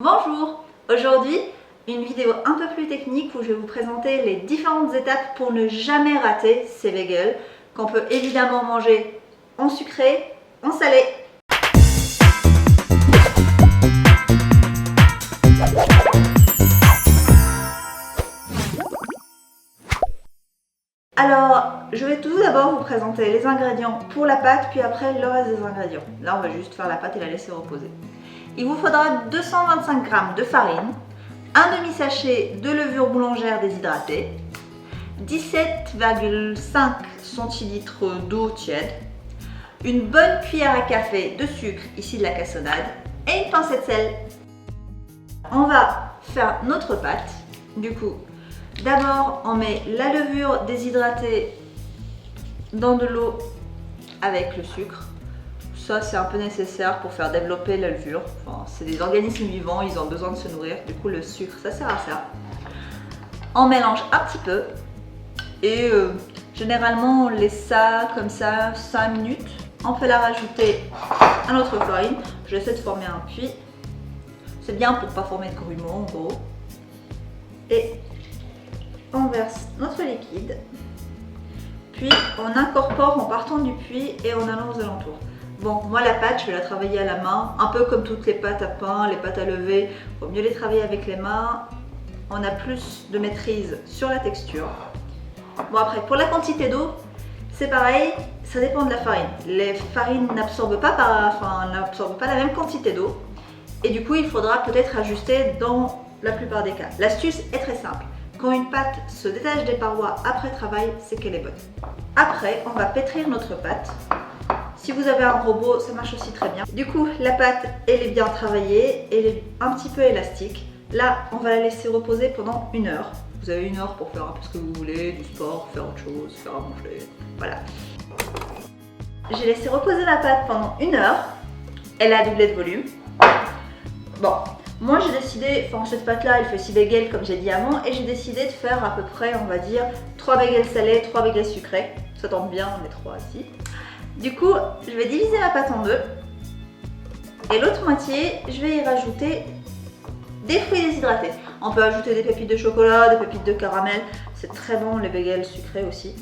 Bonjour! Aujourd'hui, une vidéo un peu plus technique où je vais vous présenter les différentes étapes pour ne jamais rater ces bagels qu'on peut évidemment manger en sucré, en salé. Alors, je vais tout d'abord vous présenter les ingrédients pour la pâte, puis après le reste des ingrédients. Là, on va juste faire la pâte et la laisser reposer. Il vous faudra 225 g de farine, un demi-sachet de levure boulangère déshydratée, 17,5 centilitres d'eau tiède, une bonne cuillère à café de sucre, ici de la cassonade, et une pincée de sel. On va faire notre pâte. Du coup, d'abord on met la levure déshydratée dans de l'eau avec le sucre. Ça, c'est un peu nécessaire pour faire développer la levure. Enfin, c'est des organismes vivants, ils ont besoin de se nourrir. Du coup, le sucre, ça sert à ça. On mélange un petit peu. Et généralement, on laisse ça comme ça 5 minutes. On peut la rajouter à notre farine. J'essaie de former un puits. C'est bien pour ne pas former de grumeaux, en gros. Et on verse notre liquide. Puis, on incorpore en partant du puits et en allant aux alentours. Bon, moi la pâte, je vais la travailler à la main, un peu comme toutes les pâtes à pain, les pâtes à lever. Il vaut mieux les travailler avec les mains. On a plus de maîtrise sur la texture. Bon, après, pour la quantité d'eau, c'est pareil, ça dépend de la farine. Les farines n'absorbent pas la même quantité d'eau. Et du coup, il faudra peut-être ajuster dans la plupart des cas. L'astuce est très simple. Quand une pâte se détache des parois après travail, c'est qu'elle est bonne. Après, on va pétrir notre pâte. Si vous avez un robot, ça marche aussi très bien. Du coup, la pâte, elle est bien travaillée, elle est un petit peu élastique. Là, on va la laisser reposer pendant 1 heure. Vous avez 1 heure pour faire un peu ce que vous voulez, du sport, faire autre chose, faire à manger, voilà. J'ai laissé reposer ma pâte pendant 1 heure. Elle a doublé de volume. Bon, moi j'ai décidé, cette pâte-là, elle fait 6 bagels comme j'ai dit avant, et j'ai décidé de faire à peu près, on va dire, 3 bagels salés, 3 bagels sucrés. Ça tombe bien, on est 3 ici. Du coup, je vais diviser ma pâte en deux. Et l'autre moitié, je vais y rajouter des fruits déshydratés. On peut ajouter des pépites de chocolat, des pépites de caramel. C'est très bon, les bagels sucrés aussi.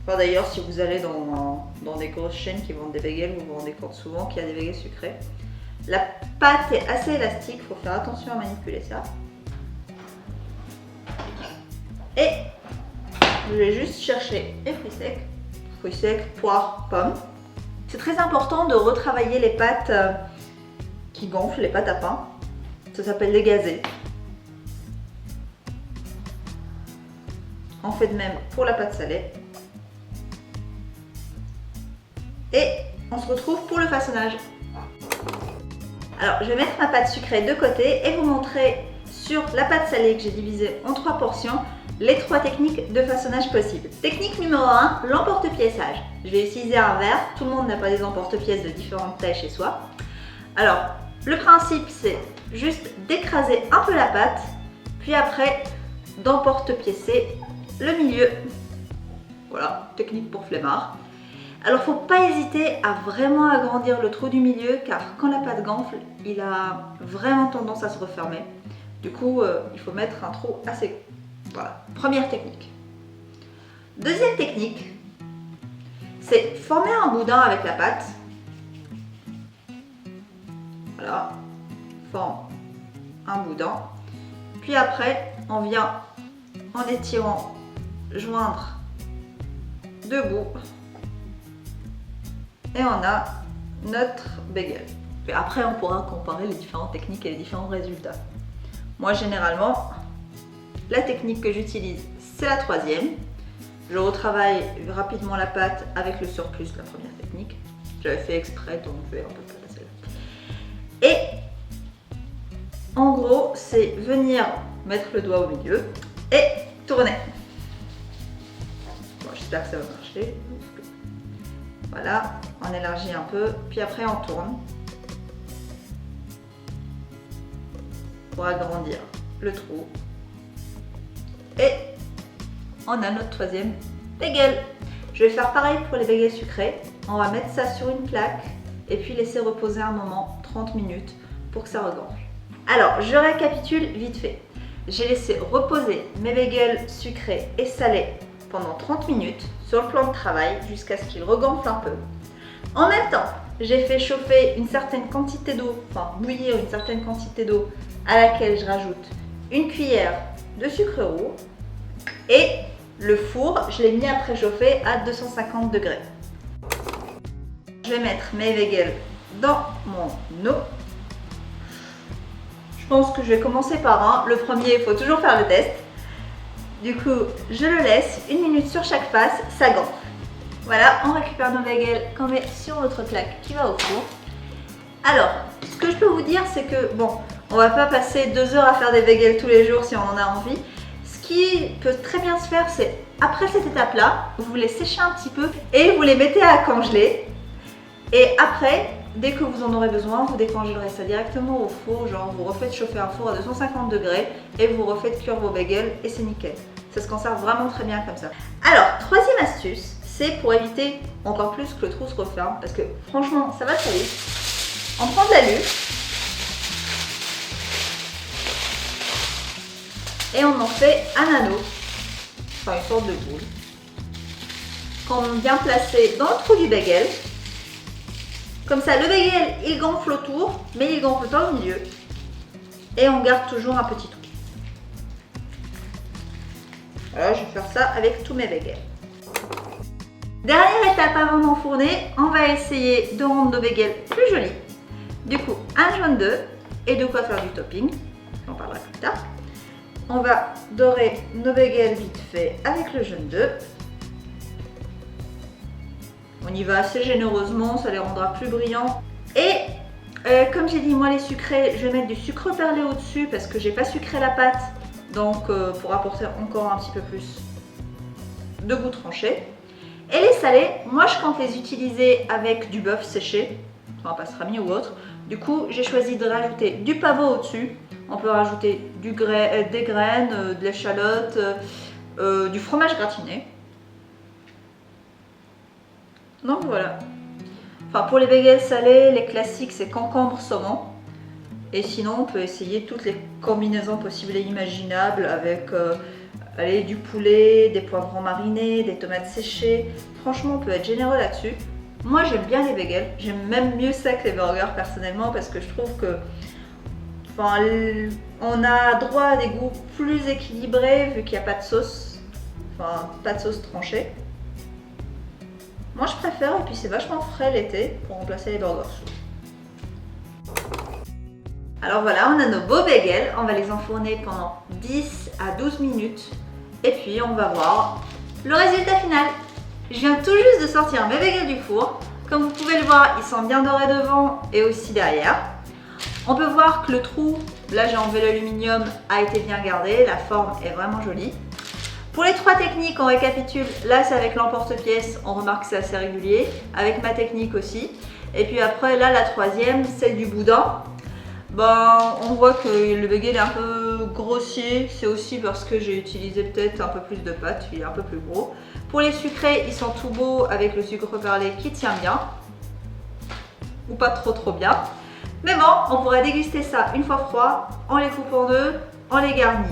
Enfin, d'ailleurs, si vous allez dans des grosses chaînes qui vendent des bagels, vous vous rendez compte souvent qu'il y a des bagels sucrés. La pâte est assez élastique, il faut faire attention à manipuler ça. Et je vais juste chercher les fruits secs. Fruits secs, poires, pommes. C'est très important de retravailler les pâtes qui gonflent, les pâtes à pain. Ça s'appelle les gazés. On fait de même pour la pâte salée. Et on se retrouve pour le façonnage. Alors, je vais mettre ma pâte sucrée de côté et vous montrer sur la pâte salée que j'ai divisée en 3 portions les 3 techniques de façonnage possibles. Technique numéro 1, l'emporte-pièçage. Je vais utiliser un verre, tout le monde n'a pas des emporte-pièces de différentes tailles chez soi. Alors, le principe c'est juste d'écraser un peu la pâte, puis après d'emporte-piécer le milieu. Voilà, technique pour flemmard. Alors, faut pas hésiter à vraiment agrandir le trou du milieu, car quand la pâte gonfle, il a vraiment tendance à se refermer. Du coup, il faut mettre un trou assez gros. Voilà, première technique. Deuxième technique, c'est former un boudin avec la pâte. Voilà, forme un boudin. Puis après, on vient en étirant joindre 2 bouts. Et on a notre bagel. Et après, on pourra comparer les différentes techniques et les différents résultats. Moi, généralement, la technique que j'utilise, c'est la 3e. Je retravaille rapidement la pâte avec le surplus de la première technique. J'avais fait exprès, donc je vais un peu plus passer là. Et en gros, c'est venir mettre le doigt au milieu et tourner. Bon, j'espère que ça va marcher. Voilà, on élargit un peu, puis après on tourne pour agrandir le trou. Et on a notre 3e bagel. Je vais faire pareil pour les bagels sucrés. On va mettre ça sur une plaque et puis laisser reposer un moment, 30 minutes, pour que ça regonfle. Alors, je récapitule vite fait. J'ai laissé reposer mes bagels sucrés et salés pendant 30 minutes sur le plan de travail jusqu'à ce qu'ils regonflent un peu. En même temps, j'ai fait chauffer une certaine quantité d'eau, enfin bouillir une certaine quantité d'eau à laquelle je rajoute une cuillère de sucre roux et le four, je l'ai mis à préchauffer à 250 degrés. Je vais mettre mes bagels dans mon eau. Je pense que je vais commencer par un. Le premier, il faut toujours faire le test. Du coup, je le laisse 1 minute sur chaque face, ça gonfle. Voilà, on récupère nos bagels qu'on met sur notre plaque qui va au four. Alors, ce que je peux vous dire, c'est que, bon, on va pas passer 2 heures à faire des bagels tous les jours si on en a envie. Ce qui peut très bien se faire, c'est après cette étape-là, vous les séchez un petit peu et vous les mettez à congeler. Et après, dès que vous en aurez besoin, vous décongèlerez ça directement au four, genre vous refaites chauffer un four à 250 degrés et vous refaites cuire vos bagels et c'est nickel. Ça se conserve vraiment très bien comme ça. Alors, troisième astuce, c'est pour éviter encore plus que le trou se referme, parce que franchement, ça va très vite. On prend de l'alu et on en fait un anneau, enfin une sorte de boule, qu'on vient placer dans le trou du bagel. Comme ça, le bagel, il gonfle autour, mais il gonfle pas au milieu. Et on garde toujours un petit trou. Voilà, je vais faire ça avec tous mes bagels. Dernière étape avant d'enfourner, on va essayer de rendre nos bagels plus jolis. Du coup, un jaune d'œuf et de quoi faire du topping. J'en parlerai plus tard. On va dorer nos bagels vite fait avec le jaune d'œuf. On y va assez généreusement, ça les rendra plus brillants. Et comme j'ai dit, moi les sucrés, je vais mettre du sucre perlé au-dessus parce que j'ai pas sucré la pâte. Donc pour apporter encore un petit peu plus de goût tranché. Et les salés, moi je compte les utiliser avec du bœuf séché, enfin pastrami ou autre. Du coup, j'ai choisi de rajouter du pavot au-dessus. On peut rajouter des graines, de l'échalote, du fromage gratiné. Donc voilà. Enfin pour les bagels salés, les classiques c'est concombre, saumon. Et sinon on peut essayer toutes les combinaisons possibles et imaginables avec allez, du poulet, des poivrons marinés, des tomates séchées. Franchement on peut être généreux là-dessus. Moi j'aime bien les bagels, j'aime même mieux ça que les burgers personnellement parce que je trouve que enfin, on a droit à des goûts plus équilibrés vu qu'il n'y a pas de sauce, enfin pas de sauce tranchée. Moi je préfère et puis c'est vachement frais l'été pour remplacer les burgers. Alors voilà, on a nos beaux bagels, on va les enfourner pendant 10 à 12 minutes et puis on va voir le résultat final. Je viens tout juste de sortir mes bagels du four. Comme vous pouvez le voir, ils sont bien dorés devant et aussi derrière. On peut voir que le trou, là j'ai enlevé l'aluminium, a été bien gardé, la forme est vraiment jolie. Pour les 3 techniques, on récapitule. Là, c'est avec l'emporte-pièce, on remarque que c'est assez régulier. Avec ma technique aussi. Et puis après, là, la 3e, celle du boudin. Ben, on voit que le bagel est un peu grossier. C'est aussi parce que j'ai utilisé peut-être un peu plus de pâte. Il est un peu plus gros. Pour les sucrés, ils sont tout beaux avec le sucre perlé qui tient bien. Ou pas trop bien. Mais bon, on pourrait déguster ça une fois froid. On les coupe en deux, on les garnit